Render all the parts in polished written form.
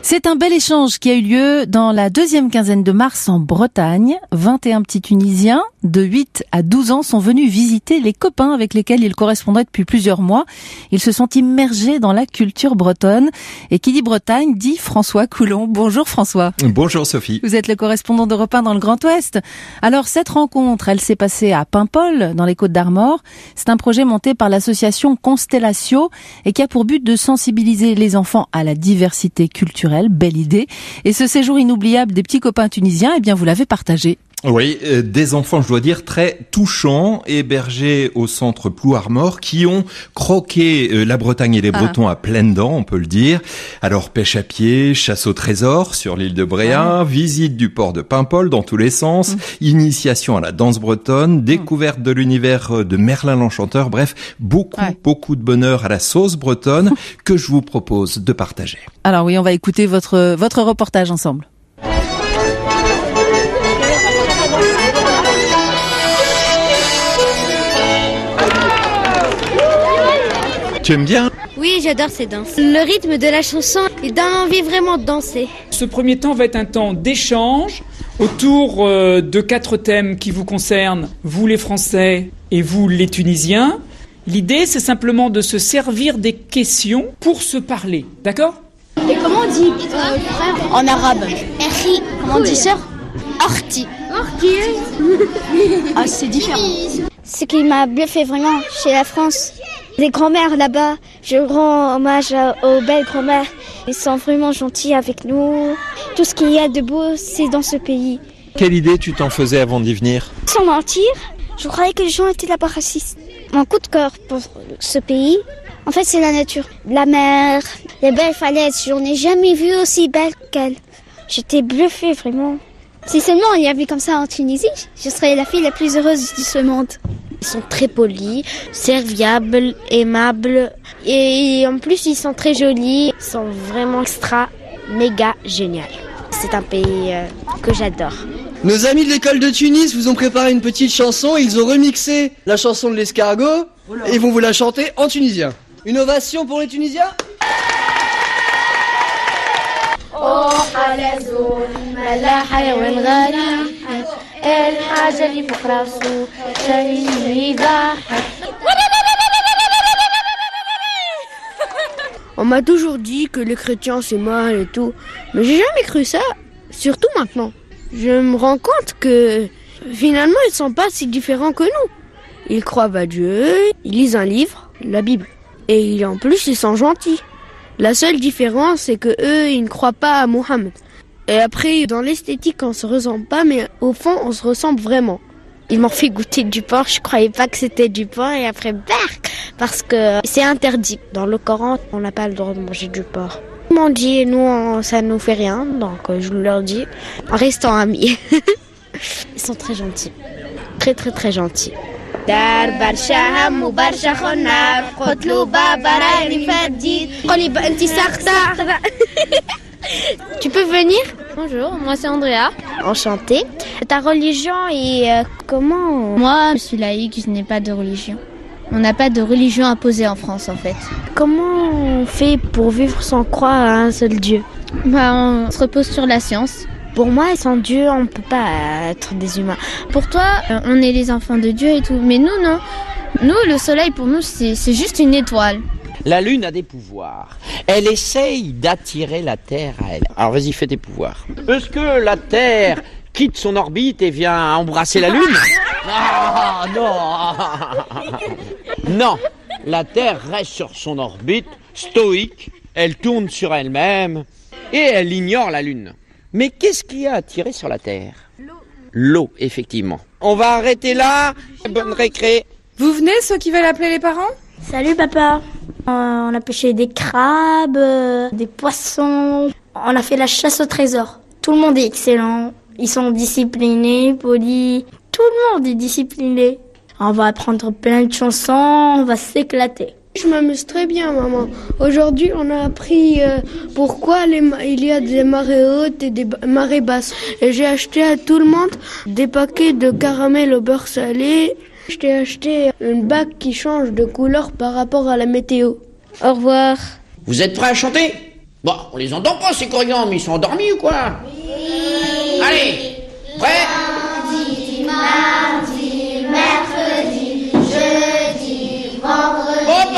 C'est un bel échange qui a eu lieu dans la deuxième quinzaine de mars en Bretagne. 21 petits Tunisiens de 8 à 12 ans sont venus visiter les copains avec lesquels ils correspondaient depuis plusieurs mois. Ils se sont immergés dans la culture bretonne. Et qui dit Bretagne dit François Coulon. Bonjour François. Bonjour Sophie. Vous êtes le correspondant d'Europe 1 dans le Grand Ouest. Alors cette rencontre, elle s'est passée à Paimpol, dans les Côtes-d'Armor. C'est un projet monté par l'association Constellatio et qui a pour but de sensibiliser les enfants à la diversité culturelle. Belle idée. Et ce séjour inoubliable des petits copains tunisiens, eh bien vous l'avez partagé. Oui, des enfants, je dois dire, très touchants, hébergés au centre Plouarmor, qui ont croqué la Bretagne et les Bretons à pleines dents, on peut le dire. Alors, pêche à pied, chasse au trésor sur l'île de Bréa, visite du port de Paimpol dans tous les sens, initiation à la danse bretonne, découverte de l'univers de Merlin l'Enchanteur, bref, beaucoup de bonheur à la sauce bretonne que je vous propose de partager. Alors oui, on va écouter votre reportage ensemble. Tu aimes bien ? Oui, j'adore ces danses. Le rythme de la chanson, il donne envie vraiment de danser. Ce premier temps va être un temps d'échange autour de 4 thèmes qui vous concernent, vous les Français et vous les Tunisiens. L'idée, c'est simplement de se servir des questions pour se parler, d'accord ? Et comment on dit frère en arabe ? Erhi. Comment on dit sœur ? Orti. Ah, c'est différent. Ce qui m'a bluffé vraiment chez la France, les grands-mères là-bas, je rends hommage aux belles grands-mères. Ils sont vraiment gentils avec nous. Tout ce qu'il y a de beau, c'est dans ce pays. Quelle idée tu t'en faisais avant d'y venir ? Sans mentir, je croyais que les gens étaient là-bas racistes. Mon coup de cœur pour ce pays, en fait, c'est la nature. La mer, les belles falaises, j'en ai jamais vu aussi belles qu'elles. J'étais bluffée, vraiment. Si seulement il y avait comme ça en Tunisie, je serais la fille la plus heureuse de ce monde. Ils sont très polis, serviables, aimables et en plus ils sont très jolis. Ils sont vraiment méga géniaux. C'est un pays que j'adore. Nos amis de l'école de Tunis vous ont préparé une petite chanson. Ils ont remixé la chanson de l'escargot et ils vont vous la chanter en tunisien. Une ovation pour les Tunisiens. On m'a toujours dit que les chrétiens c'est mal et tout, mais j'ai jamais cru ça, surtout maintenant. Je me rends compte que finalement ils sont pas si différents que nous. Ils croient à Dieu, ils lisent un livre, la Bible, et en plus ils sont gentils. La seule différence c'est que eux ils ne croient pas à Mohammed. Et après dans l'esthétique on se ressemble pas, mais au fond on se ressemble vraiment. Ils m'ont fait goûter du porc, je croyais pas que c'était du porc et après bark, parce que c'est interdit. Dans le Coran, on n'a pas le droit de manger du porc. Ils m'ont dit, nous, ça nous fait rien, donc je leur dis, restons amis. Ils sont très gentils, très très très gentils. Tu peux venir ? Bonjour, moi c'est Andrea. Enchantée. Ta religion est comment ? Moi, je suis laïque, je n'ai pas de religion. On n'a pas de religion imposée en France en fait. Comment on fait pour vivre sans croire à un seul Dieu ? On se repose sur la science. Pour moi, sans Dieu, on ne peut pas être des humains. Pour toi, on est les enfants de Dieu et tout. Mais nous, non. Nous, le soleil, pour nous, c'est juste une étoile. La Lune a des pouvoirs. Elle essaye d'attirer la Terre à elle. Alors vas-y, fais tes pouvoirs. Est-ce que la Terre quitte son orbite et vient embrasser la Lune ? Ah, non. Non, la Terre reste sur son orbite, stoïque. Elle tourne sur elle-même et elle ignore la Lune. Mais qu'est-ce qui a attiré sur la Terre ? L'eau, effectivement. On va arrêter là. Bonne récré. Vous venez, ceux qui veulent appeler les parents ? Salut papa. On a pêché des crabes, des poissons. On a fait la chasse au trésor. Tout le monde est excellent. Ils sont disciplinés, polis. Tout le monde est discipliné. On va apprendre plein de chansons, on va s'éclater. Je m'amuse très bien, maman. Aujourd'hui, on a appris pourquoi il y a des marées hautes et des marées basses. Et j'ai acheté à tout le monde des paquets de caramel au beurre salé. Je t'ai acheté une bague qui change de couleur par rapport à la météo. Au revoir. Vous êtes prêts à chanter ? Bon, on les entend pas ces corrigans, mais ils sont endormis ou quoi? Oui. Allez, prêt? Lundi, mardi, mercredi, jeudi, vendredi. Hop,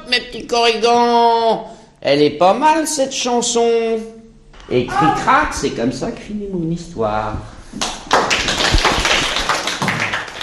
mes petits corrigans. Elle est pas mal cette chanson. Et cric-crac, c'est comme ça que finit mon histoire.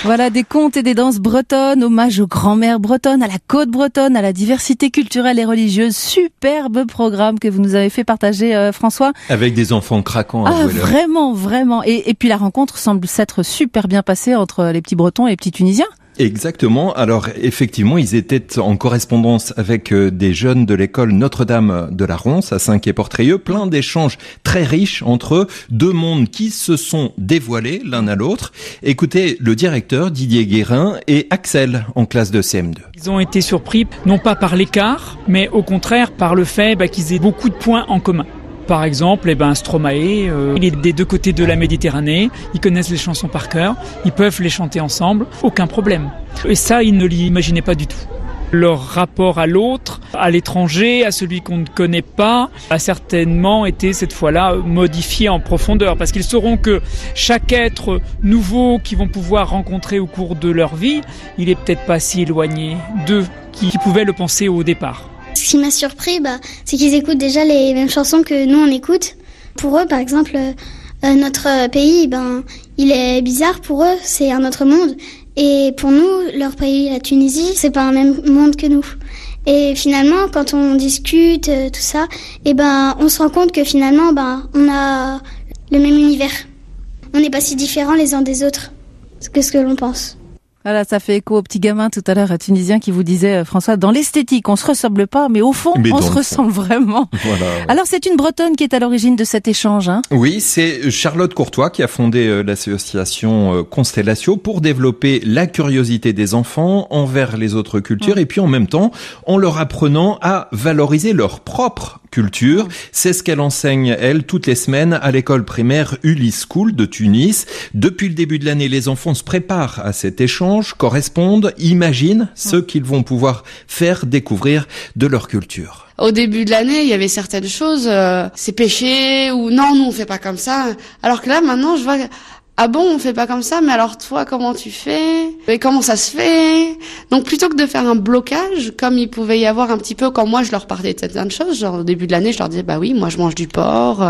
Voilà des contes et des danses bretonnes, hommage aux grand-mères bretonnes, à la côte bretonne, à la diversité culturelle et religieuse. Superbe programme que vous nous avez fait partager, François. Avec des enfants craquants à jouer là. Vraiment, vraiment. Et puis la rencontre semble s'être super bien passée entre les petits Bretons et les petits Tunisiens. Exactement. Alors effectivement, ils étaient en correspondance avec des jeunes de l'école Notre-Dame de la Ronce à Saint-Quay-Portrieux, plein d'échanges très riches entre eux, deux mondes qui se sont dévoilés l'un à l'autre. Écoutez le directeur Didier Guérin et Axel en classe de CM2. Ils ont été surpris non pas par l'écart, mais au contraire par le fait qu'ils aient beaucoup de points en commun. Par exemple, Stromae, il est des deux côtés de la Méditerranée, ils connaissent les chansons par cœur, ils peuvent les chanter ensemble, aucun problème. Et ça, ils ne l'imaginaient pas du tout. Leur rapport à l'autre, à l'étranger, à celui qu'on ne connaît pas, a certainement été cette fois-là modifié en profondeur, parce qu'ils sauront que chaque être nouveau qu'ils vont pouvoir rencontrer au cours de leur vie, il est peut-être pas si éloigné d'eux qui pouvaient le penser au départ. Ce qui m'a surpris, c'est qu'ils écoutent déjà les mêmes chansons que nous on écoute. Pour eux, par exemple, notre pays, il est bizarre pour eux, c'est un autre monde. Et pour nous, leur pays, la Tunisie, c'est pas un même monde que nous. Et finalement, quand on discute, tout ça, on se rend compte que finalement, on a le même univers. On n'est pas si différents les uns des autres que ce que l'on pense. Voilà, ça fait écho au petit gamin tout à l'heure tunisien qui vous disait, François, dans l'esthétique, on se ressemble pas, mais au fond, on se ressemble vraiment. Voilà, ouais. Alors, c'est une Bretonne qui est à l'origine de cet échange, hein? Oui, c'est Charlotte Courtois qui a fondé l'association Constellatio pour développer la curiosité des enfants envers les autres cultures et puis en même temps, en leur apprenant à valoriser leur propre culture. C'est ce qu'elle enseigne, elle, toutes les semaines à l'école primaire Ulysse School de Tunis. Depuis le début de l'année, les enfants se préparent à cet échange, correspondent, imaginent ce qu'ils vont pouvoir faire découvrir de leur culture. Au début de l'année, il y avait certaines choses, c'est péché, ou non, nous on fait pas comme ça. Alors que là, maintenant, je vois, ah bon, on fait pas comme ça, mais alors toi, comment tu fais? Et comment ça se fait? Donc plutôt que de faire un blocage, comme il pouvait y avoir un petit peu quand moi je leur parlais de certaines choses, genre au début de l'année, je leur disais, oui, moi je mange du porc,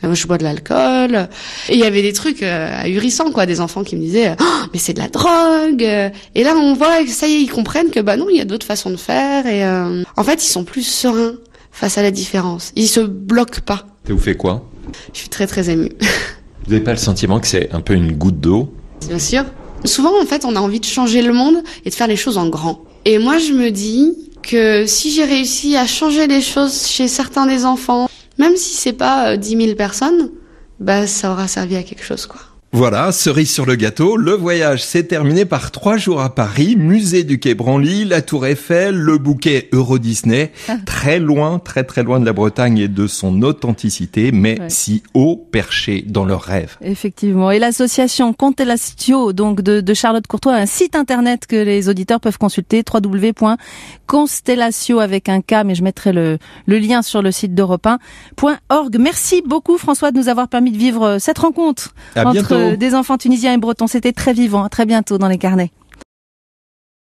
je bois de l'alcool. Et il y avait des trucs ahurissants, quoi, des enfants qui me disaient, mais c'est de la drogue. Et là, on voit que ça y est, ils comprennent que non, il y a d'autres façons de faire. Et en fait, ils sont plus sereins face à la différence. Ils se bloquent pas. Ça vous fait quoi? Je suis très très émue. Vous n'avez pas le sentiment que c'est un peu une goutte d'eau? Bien sûr. Souvent, en fait, on a envie de changer le monde et de faire les choses en grand. Et moi, je me dis que si j'ai réussi à changer les choses chez certains des enfants, même si c'est pas 10 000 personnes, ça aura servi à quelque chose, quoi. Voilà, cerise sur le gâteau, le voyage s'est terminé par 3 jours à Paris, musée du Quai Branly, la Tour Eiffel, le bouquet Euro Disney, très loin, très très loin de la Bretagne et de son authenticité, mais si haut perché dans leurs rêves. Effectivement. Et l'association Constellatio, donc de Charlotte Courtois, un site internet que les auditeurs peuvent consulter, www.constellatio avec un K, mais je mettrai le lien sur le site d'europe1.org. Merci beaucoup François de nous avoir permis de vivre cette rencontre. À bientôt. Des enfants tunisiens et bretons. C'était très vivant. À très bientôt dans les carnets.